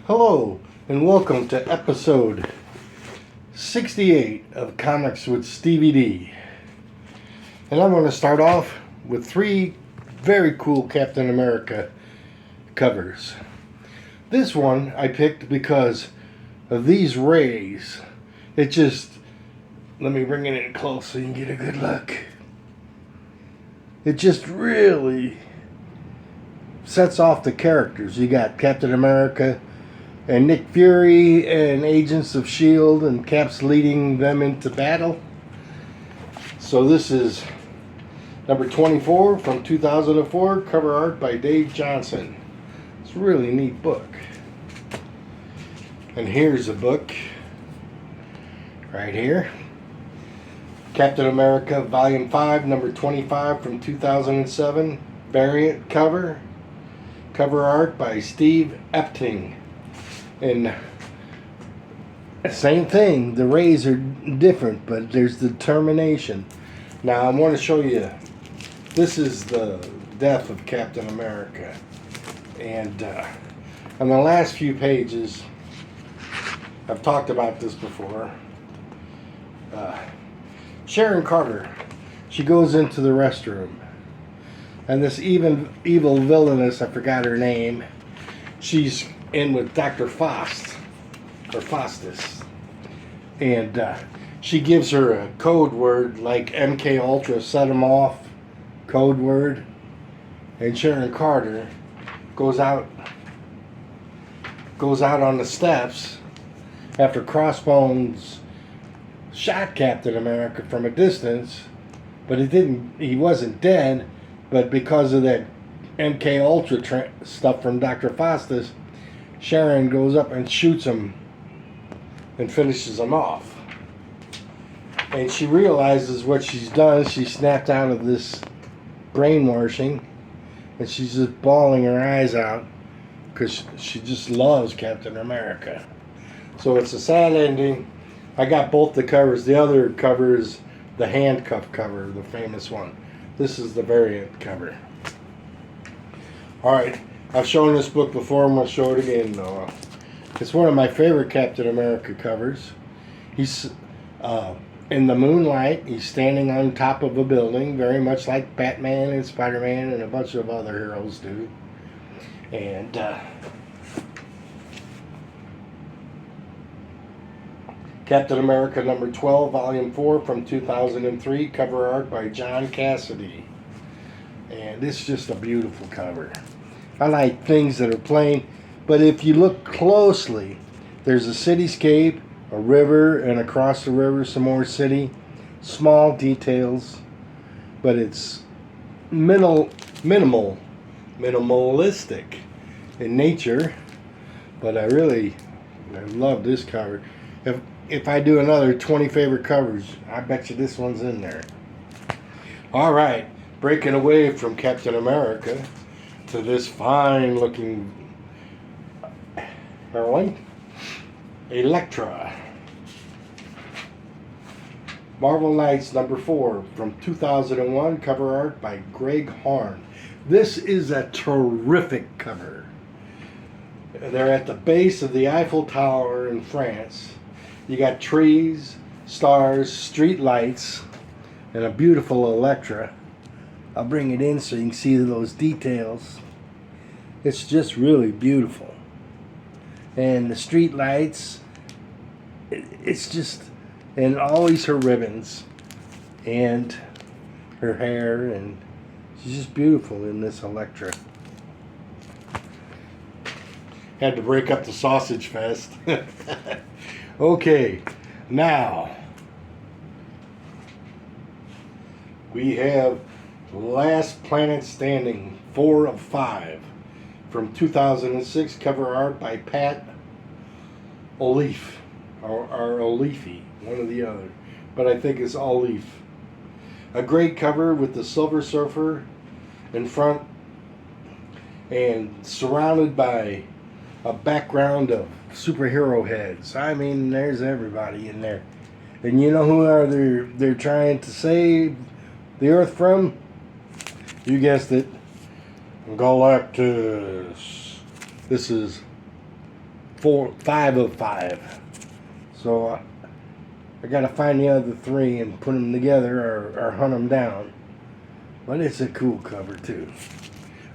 Hello, and welcome to episode 68 of Comics with Stevie D. And I'm going to start off with three very cool Captain America covers. This one I picked because of these rays. Let me bring it in close so you can get a good look. It just really sets off the characters. You got Captain America and Nick Fury and Agents of S.H.I.E.L.D. and Cap's leading them into battle. So this is number 24 from 2004, cover art by Dave Johnson. It's a really neat book. And here's a book right here. Captain America Volume 5, number 25 from 2007, variant cover. Cover art by Steve Epting. And same thing, the rays are different, but there's determination. Now I want to show you, this is the death of Captain America. And on the last few pages, I've talked about this before. Sharon Carter, she goes into the restroom. And this evil villainess, I forgot her name, she's in with Dr. Faust, or Faustus, and she gives her a code word like MK Ultra set him off code word, and Sharon Carter goes out on the steps after Crossbones shot Captain America from a distance, but he wasn't dead, but because of that MK Ultra stuff from Dr. Faustus, Sharon goes up and shoots him and finishes him off. And she realizes what she's done. She snapped out of this brainwashing, and she's just bawling her eyes out because she just loves Captain America. So it's a sad ending. I got both the covers. The other cover is the handcuff cover, the famous one. This is the variant cover. Alright. I've shown this book before. I'm going to show it again, though. It's one of my favorite Captain America covers. He's in the moonlight. He's standing on top of a building, very much like Batman and Spider-Man and a bunch of other heroes do. And Captain America number 12, Volume 4 from 2003, cover art by John Cassidy. And it's just a beautiful cover. I like things that are plain, but if you look closely, there's a cityscape, a river, and across the river some more city. Small details, but it's minimalistic in nature. But I love this cover. If I do another 20 favorite covers, I bet you this one's in there. All right, breaking away from Captain America to this fine looking heroine, Elektra. Marvel Knights number 4 from 2001, cover art by Greg Horn. This is a terrific cover. They're at the base of the Eiffel Tower in France. You got trees, stars, street lights, and a beautiful Elektra. I'll bring it in so you can see those details. It's just really beautiful. And the street lights, it's just, and always her ribbons and her hair, and she's just beautiful in this Elektra. Had to break up the sausage fest. Okay, now we have Last Planet Standing, 4 of 5 from 2006, cover art by Pat Olife, or Olife, one or the other, but I think it's Olife. A great cover with the Silver Surfer in front and surrounded by a background of superhero heads. I mean, there's everybody in there. And you know who they're trying to save the Earth from? You guessed it. Galactus. This is 5 of 5. So I gotta find the other 3 and put them together or hunt them down. But it's a cool cover too.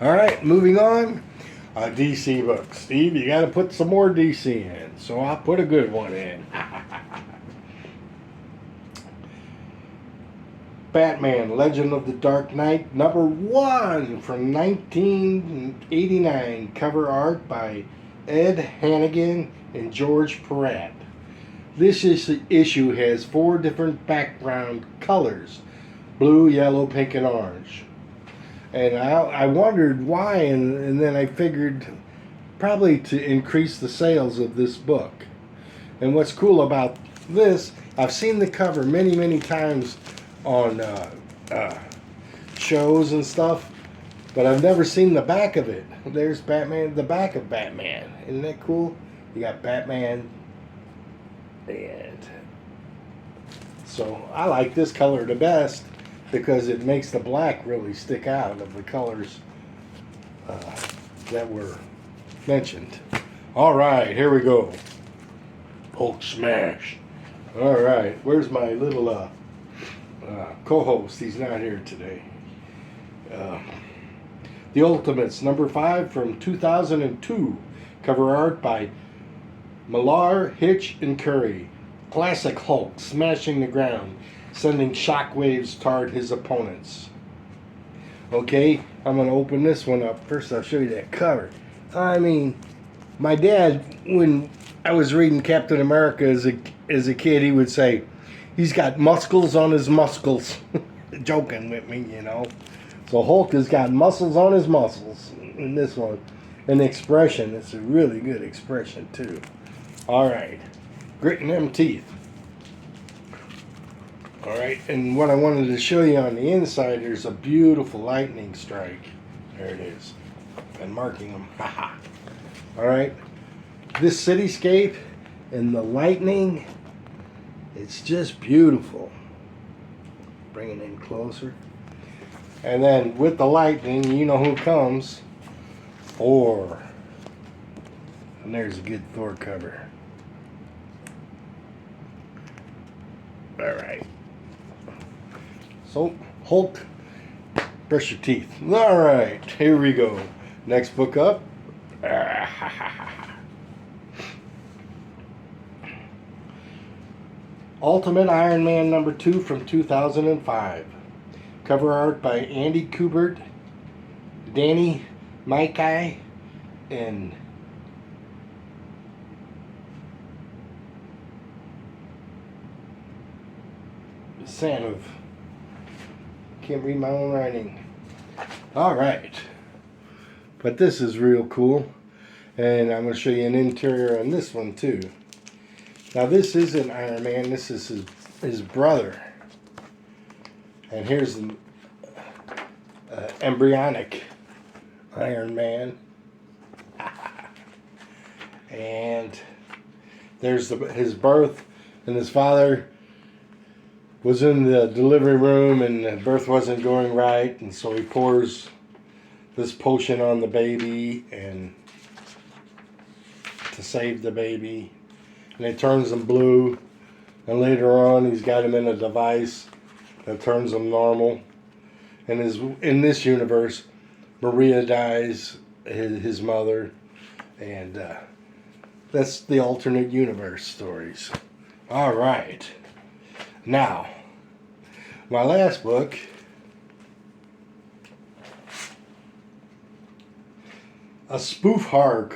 Alright, moving on. A DC book. Steve, you gotta put some more DC in. So I'll put a good one in. Batman, Legend of the Dark Knight, #1 from 1989. Cover art by Ed Hannigan and George Peratt. This issue has 4 different background colors: blue, yellow, pink, and orange. And I wondered why, and then I figured probably to increase the sales of this book. And what's cool about this, I've seen the cover many, many times on shows and stuff, but I've never seen the back of it. There's Batman, the back of Batman. Isn't that cool? You got Batman, and so I like this color the best because it makes the black really stick out of the colors that were mentioned. All right, here we go. Hulk smash. All right, where's my little co-host? He's not here today. The Ultimates, #5 from 2002. Cover art by Millar, Hitch, and Curry. Classic Hulk smashing the ground, sending shockwaves toward his opponents. Okay, I'm going to open this one up. First, I'll show you that cover. I mean, my dad, when I was reading Captain America as a kid, he would say, he's got muscles on his muscles. Joking with me, you know. So Hulk has got muscles on his muscles in this one. An expression. It's a really good expression, too. All right. Gritting them teeth. All right. And what I wanted to show you on the inside, there's a beautiful lightning strike. There it is. Been marking them. Haha. All right. This cityscape and the lightning, it's just beautiful. Bring it in closer. And then with the lightning, you know who comes. Thor. And there's a good Thor cover. Alright. So, Hulk, brush your teeth. Alright, here we go. Next book up. Ultimate Iron Man #2 from 2005. Cover art by Andy Kubert, Danny Maikai, and son of, can't read my own writing. Alright. But this is real cool. And I'm going to show you an interior on this one too. Now this isn't Iron Man, this is his brother. And here's the embryonic Iron Man. And there's his birth, and his father was in the delivery room and the birth wasn't going right, and so he pours this potion on the baby and to save the baby, and it turns him blue, and later on he's got him in a device that turns him normal. And in this universe, Maria dies, his mother, and that's the alternate universe stories. All right. Now, my last book, a spoof horror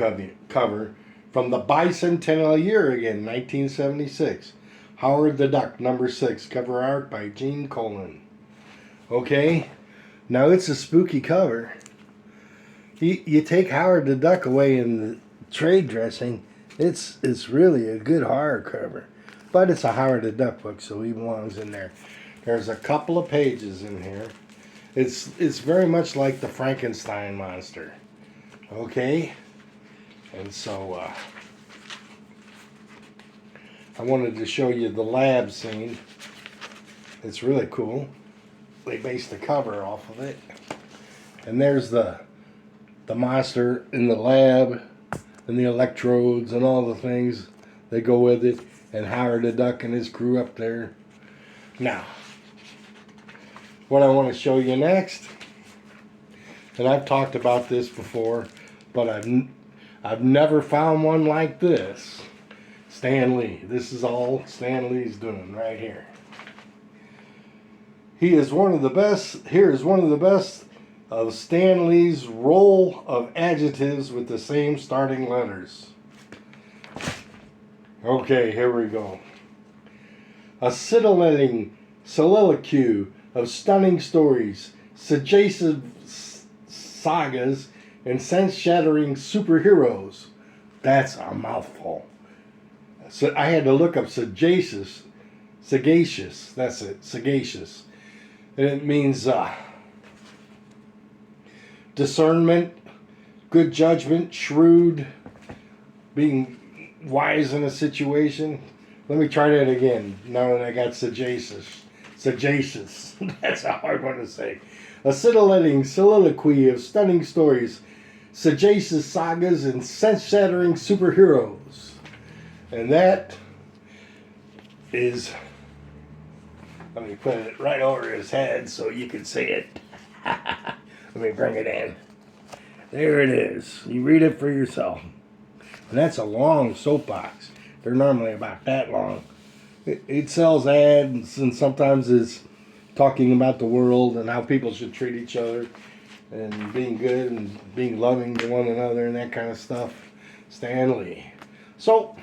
cover from the bicentennial year again, 1976. Howard the Duck, #6, cover art by Gene Colan. Okay, now it's a spooky cover. You take Howard the Duck away in the trade dressing, it's really a good horror cover. But it's a Howard the Duck book, so he belongs in there. There's a couple of pages in here. It's very much like the Frankenstein monster. Okay? And so I wanted to show you the lab scene. It's really cool. They based the cover off of it. And there's the monster in the lab and the electrodes and all the things that go with it, and Howard the Duck and his crew up there. Now, what I want to show you next, and I've talked about this before, but I've never found one like this. Stan Lee. This is all Stan Lee's doing right here. He is one of the best. Here is one of the best of Stan Lee's roll of adjectives with the same starting letters. Okay, here we go. A scintillating soliloquy of stunning stories, suggestive sagas, and sense-shattering superheroes. That's a mouthful. So I had to look up sagacious. That's it, sagacious. And it means discernment, good judgment, shrewd, being wise in a situation. Let me try that again. Now that I got sagacious. Sagacious. That's a hard one to say. A scintillating soliloquy of stunning stories, sagacious sagas, and sense-shattering superheroes. And that is... Let me put it right over his head so you can see it. Let me bring it in. There it is. You read it for yourself. And that's a long soapbox. They're normally about that long. It sells ads, and sometimes it's talking about the world and how people should treat each other and being good and being loving to one another and that kind of stuff. Stan Lee. So,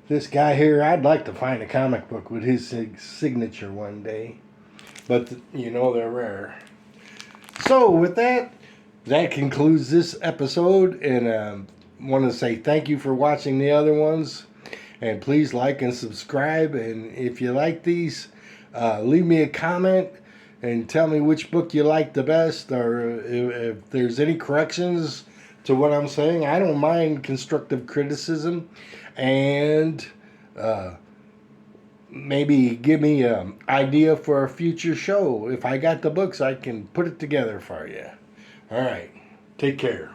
this guy here, I'd like to find a comic book with his signature one day. But, you know, they're rare. So, with that, that concludes this episode. And want to say thank you for watching the other ones. And please like and subscribe. And if you like these, leave me a comment and tell me which book you like the best. Or if there's any corrections to what I'm saying. I don't mind constructive criticism. And maybe give me an idea for a future show. If I got the books, I can put it together for you. All right. Take care.